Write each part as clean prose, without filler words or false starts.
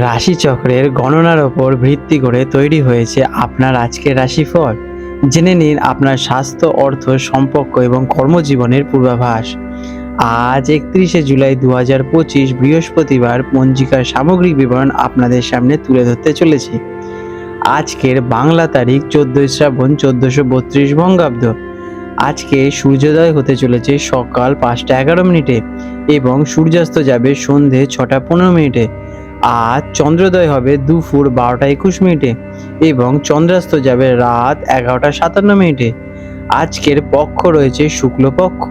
রাশিচক্রের গণনার ওপর ভিত্তি করে তৈরি হয়েছে আপনার আজকের রাশিফল। জেনে নিন আপনার স্বাস্থ্য, অর্থ, সম্পর্ক এবং কর্মজীবনের পূর্বাভাস। আজ 31শে জুলাই 2025 বৃহস্পতিবার পঞ্জিকার সামগ্রিক বিবরণ আপনাদের সামনে তুলে ধরতে চলেছি। আজকের বাংলা তারিখ 14 শ্রাবণ 1432 বঙ্গাব্দ। আজকে সূর্যোদয় হতে চলেছে সকাল 5টা 11 মিনিটে এবং সূর্যাস্ত যাবে সন্ধে 6টা 15 মিনিটে। আজ চন্দ্রোদয় হবে দুপুর 12টা 21 মিনিটে এবং চন্দ্রাস্ত যাবে রাত 11টা 57 মিনিটে। আজকের পক্ষ রয়েছে শুক্লপক্ষ।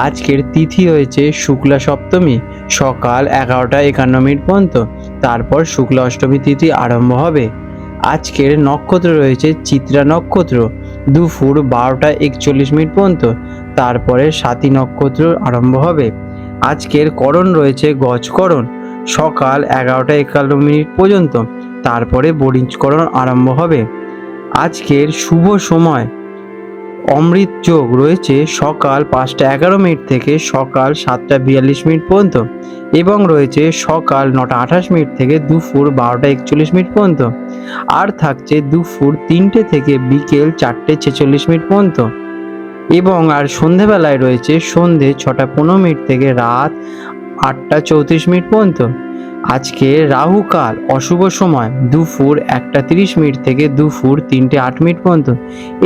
আজকের তিথি হয়েছে শুক্লা সপ্তমী সকাল 11টা 51 মিনিট পর্যন্ত, তারপর শুক্লা অষ্টমী তিথি আরম্ভ হবে। আজকের নক্ষত্র রয়েছে চিত্রা নক্ষত্র দুপুর 12টা 41 মিনিট পর্যন্ত, তারপরে স্বাতী নক্ষত্র আরম্ভ হবে। আজকের করণ রয়েছে গজকরণ সকাল 11টা 51 মিনিট পর্যন্ত, তারপরে বণিজকরণ আরম্ভ হবে। আজকের শুভ সময় অমৃত যোগ রয়েছে সকাল 5টা 11 মিনিট থেকে সকাল 7টা 42 মিনিট পর্যন্ত এবং রয়েছে সকাল 9টা 28 মিনিট থেকে দুপুর 12টা 41 মিনিট পর্যন্ত। আর থাকছে দুপুর 3টে থেকে বিকেল 4টে 46 মিনিট পর্যন্ত এবং আর সন্ধেবেলায় রয়েছে সন্ধে 6টা 15 মিনিট থেকে রাত 8টা 34 মিনিট পর্যন্ত। আজকে রাহু কাল অশুভ সময় দুপুর 1টা 30 মিনিট থেকে দুপুর 3টে 8 মিনিট পর্যন্ত।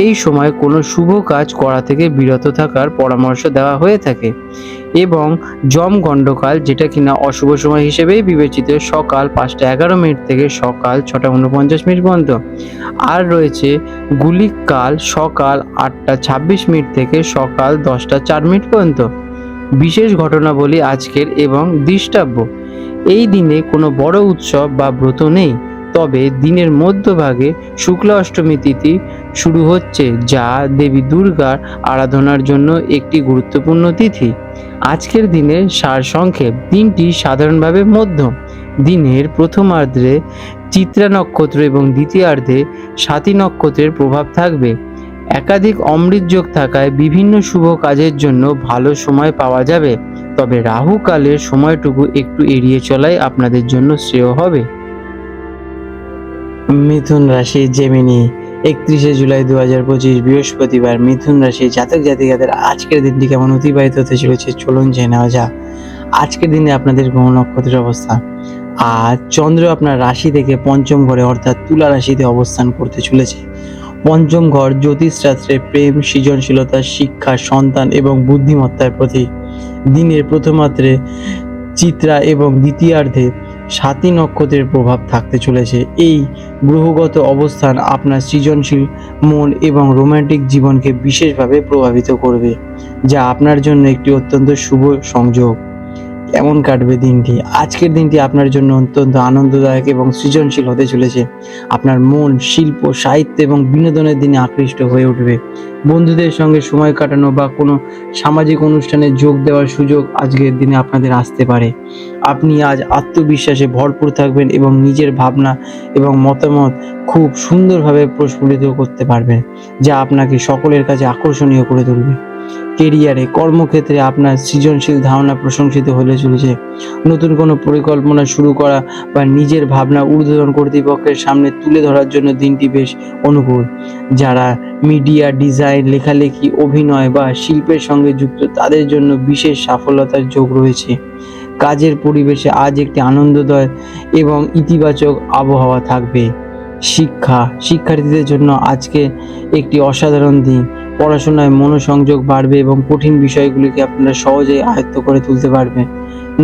এই সময় কোনো শুভ কাজ করা থেকে বিরত থাকার পরামর্শ দেওয়া হয়ে থাকে এবং যম গণ্ডকাল, যেটা কিনা অশুভ সময় হিসেবেই বিবেচিত, সকাল 5টা 11 মিনিট থেকে সকাল 6টা 49 মিনিট পর্যন্ত। আর রয়েছে গুলিক কাল সকাল 8টা 26 মিনিট থেকে সকাল 10টা 4 মিনিট পর্যন্ত। বিশেষ ঘটনাবলী আজকের এবং দৃষ্টাব্য। এই দিনে কোনো বড় উৎসব বা ব্রত নেই, তবে দিনের মধ্যভাগে শুক্লা অষ্টমী তিথি শুরু হচ্ছে, যা দেবী দুর্গার আরাধনার জন্য একটি গুরুত্বপূর্ণ তিথি। আজকের দিনের সারসংক্ষেপ: দিনটি সাধারণভাবে মধ্যম। দিনের প্রথমার্ধে চিত্রা নক্ষত্র এবং দ্বিতীয়ার্ধে স্বাতী নক্ষত্রের প্রভাব থাকবে। একাধিক অমৃত যোগ থাকায় বিভিন্ন শুভ কাজের জন্য ভালো সময় পাওয়া যাবে, তবে রাহু কালের সময়টুকু একটু এড়িয়ে চলাই আপনাদের জন্য শ্রেয় হবে। মিথুন রাশি জেমিনি, 31শে জুলাই 2025 বৃহস্পতিবার মিথুন রাশি জাতক জাতিকাদের আজকের দিনটি কেমন অতিবাহিত হতে চলেছে চলুন জেনে নেওয়া যাক। আজকের দিনে আপনাদের গ্রহ নক্ষত্রের অবস্থা: আজ চন্দ্র আপনার রাশি থেকে পঞ্চম ঘরে অর্থাৎ তুলা রাশিতে অবস্থান করতে চলেছে। পঞ্চম ঘর জ্যোতিষশাস্ত্রে প্রেম, সৃজনশীলতা, শিক্ষা, সন্তান এবং বুদ্ধিমত্তার প্রতীক। দিনের প্রথমার্ধে চিত্রা এবং দ্বিতীয়ার্ধে স্বাতী নক্ষত্রের প্রভাব থাকতে চলেছে। এই গ্রহগত অবস্থান আপনার সৃজনশীল মন এবং রোমান্টিক জীবনকে বিশেষভাবে প্রভাবিত করবে, যা আপনার জন্য একটি অত্যন্ত শুভ সংযোগ। কেমন কাটবে দিনটি? আজকের দিনটি আপনার জন্য অত্যন্ত আনন্দদায়ক এবং সৃজনশীল হতে চলেছে। আপনার মন শিল্প, সাহিত্য এবং বিনোদনের দিনে আকৃষ্ট হয়ে উঠবে। বন্ধুদের সঙ্গে সময় কাটানো বা কোনো সামাজিক অনুষ্ঠানে যোগ দেওয়ার সুযোগ আজকের দিনে আপনাদের আসতে পারে। আপনি আজ আত্মবিশ্বাসে ভরপুর থাকবেন এবং নিজের ভাবনা এবং মতামত খুব সুন্দরভাবে প্রস্ফুটিত করতে পারবেন, যা আপনাকে সকলের কাছে আকর্ষণীয় করে তুলবে। কেরিয়ারে, কর্মক্ষেত্রে আপনার সৃজনশীল ধারণা প্রশংসিত হলে চলেছে। নতুন কোনো পরিকল্পনা শুরু করা বা নিজের ভাবনা ঊর্ধ্বতন কর্তৃপক্ষের সামনে তুলে ধরার জন্য দিনটি বেশ অনুকূল। যারা মিডিয়া, ডিজাইন, লেখালেখি, অভিনয় বা শিল্পের সঙ্গে যুক্ত, তাদের জন্য বিশেষ সফলতার যোগ রয়েছে। কাজের পরিবেশে আজ একটি আনন্দময় এবং ইতিবাচক আবহাওয়া থাকবে। শিক্ষার্থীদের জন্য আজকে একটি অসাধারণ দিন। পড়াশোনায় মনোসংযোগ বাড়বে এবং কঠিন বিষয়গুলিকে আপনারা সহজেই আয়ত্ত করে তুলতে পারবেন।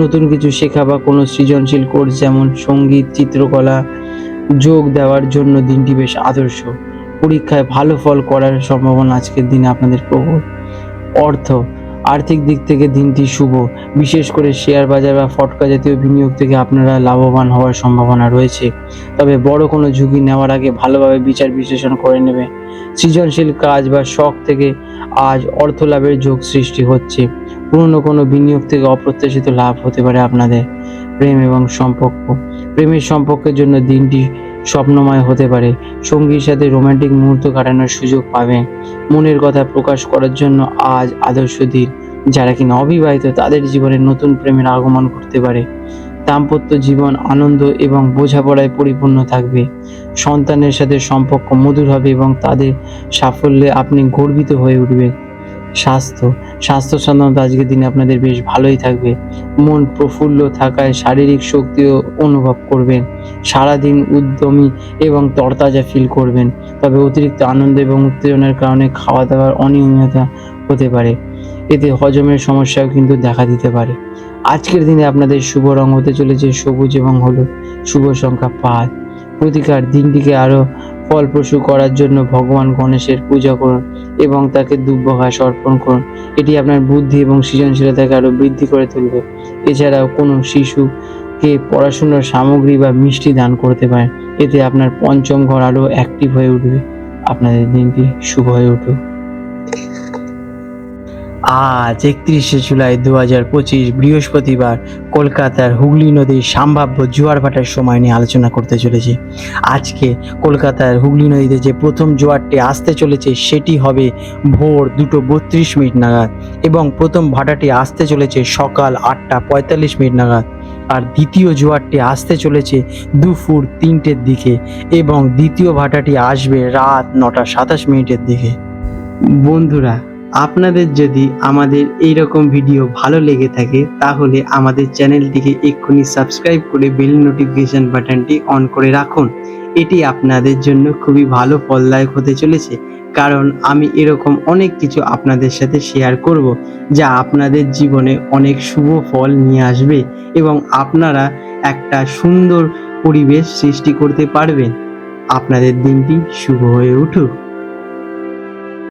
নতুন কিছু শেখা বা কোনো সৃজনশীল কোর্স যেমন সঙ্গীত, চিত্রকলা যোগ দেওয়ার জন্য দিনটি বেশ আদর্শ। পরীক্ষায় ভালো ফল করার সম্ভাবনা আজকের দিনে আপনাদের প্রবল। আর্থিক দিক থেকে দিনটি শুভ। বিশেষ করে শেয়ার বাজার বা ফটকা জাতীয় বিনিয়োগ থেকে আপনারা লাভবান হওয়ার সম্ভাবনা রয়েছে, তবে বড় কোনো ঝুঁকি নেওয়ার আগে ভালোভাবে বিচার বিশ্লেষণ করে নেবে। সৃজনশীল কাজ বা শখ থেকে আজ অর্থ লাভের যোগ সৃষ্টি হচ্ছে। পুরনো কোনো বিনিয়োগ থেকে অপ্রত্যাশিত লাভ হতে পারে আপনাদের। প্রেম এবং সম্পর্ক, প্রেমের সম্পর্কের জন্য দিনটি স্বপ্নময় হতে পারে। সঙ্গীর সাথে রোমান্টিক মুহূর্ত কাটানোর সুযোগ পাবেন। মনের কথা প্রকাশ করার জন্য আজ আদর্শ দিন। যারা কিনা অবিবাহিত, তাদের জীবনে নতুন প্রেমের আগমন ঘটতে পারে। দাম্পত্য জীবন আনন্দ এবং বোঝাপড়ায় পরিপূর্ণ থাকবে। সন্তানের সাথে সম্পর্ক মধুর হবে এবং তাদের সাফল্যে আপনি গর্বিত হয়ে উঠবেন। স্বাস্থ্য সাধারণত আজকের দিনে আপনাদের বেশ ভালোই থাকবে। মন প্রফুল্ল থাকায় শারীরিক শক্তিও অনুভব করবেন। সারাদিন উদ্যমী এবং তরতাজা ফিল করবেন। তবে অতিরিক্ত আনন্দ এবং উত্তেজনার কারণে খাওয়া দাওয়ার অনিয়মিততা হতে পারে, এতে হজমের সমস্যাও কিন্তু দেখা দিতে পারে। আজকের দিনে আপনাদের শুভ রং হতে চলেছে সবুজ এবং হলুদ। শুভ সংখ্যা 5। প্রতিকার, দিনটিকে আরও ফলপ্রসূ করার জন্য ভগবান গণেশের পূজা করুন এবং তাকে দুব্য ঘাস অর্পণ করুন। এটি আপনার বুদ্ধি এবং সৃজনশীলতাকে আরও বৃদ্ধি করে তুলবে। এছাড়াও কোনো শিশুকে পড়াশোনার সামগ্রী বা মিষ্টি দান করতে পারেন, এতে আপনার পঞ্চম ঘর আরও অ্যাক্টিভ হয়ে উঠবে। আপনাদের দিনটি শুভ হয়ে উঠুক। আজ 31শে জুলাই 2025 বৃহস্পতিবার কলকাতার হুগলি নদীর সম্ভাব্য জোয়ার ভাটার সময় নিয়ে আলোচনা করতে চলেছি। আজকে কলকাতার হুগলি নদীতে যে প্রথম জোয়ারটি আসতে চলেছে সেটি হবে ভোর 2:32 নাগাদ এবং প্রথম ভাটাটি আসতে চলেছে সকাল 8:45 নাগাদ। আর দ্বিতীয় জোয়ারটি আসতে চলেছে দুপুর 3টের দিকে এবং দ্বিতীয় ভাটাটি আসবে রাত 9:27 দিকে। বন্ধুরা, আপনাদের যদি আমাদের এইরকম ভিডিও ভালো লেগে থাকে তাহলে আমাদের চ্যানেলটিকে এক্ষুনি সাবস্ক্রাইব করে বেল নোটিফিকেশন বাটনটি অন করে রাখুন। এটি আপনাদের জন্য খুবই ভালো ফলদায়ক হতে চলেছে, কারণ আমি এরকম অনেক কিছু আপনাদের সাথে শেয়ার করব যা আপনাদের জীবনে অনেক শুভ ফল নিয়ে আসবে এবং আপনারা একটা সুন্দর পরিবেশ সৃষ্টি করতে পারবেন। আপনাদের দিনটি শুভ হয়ে উঠুক।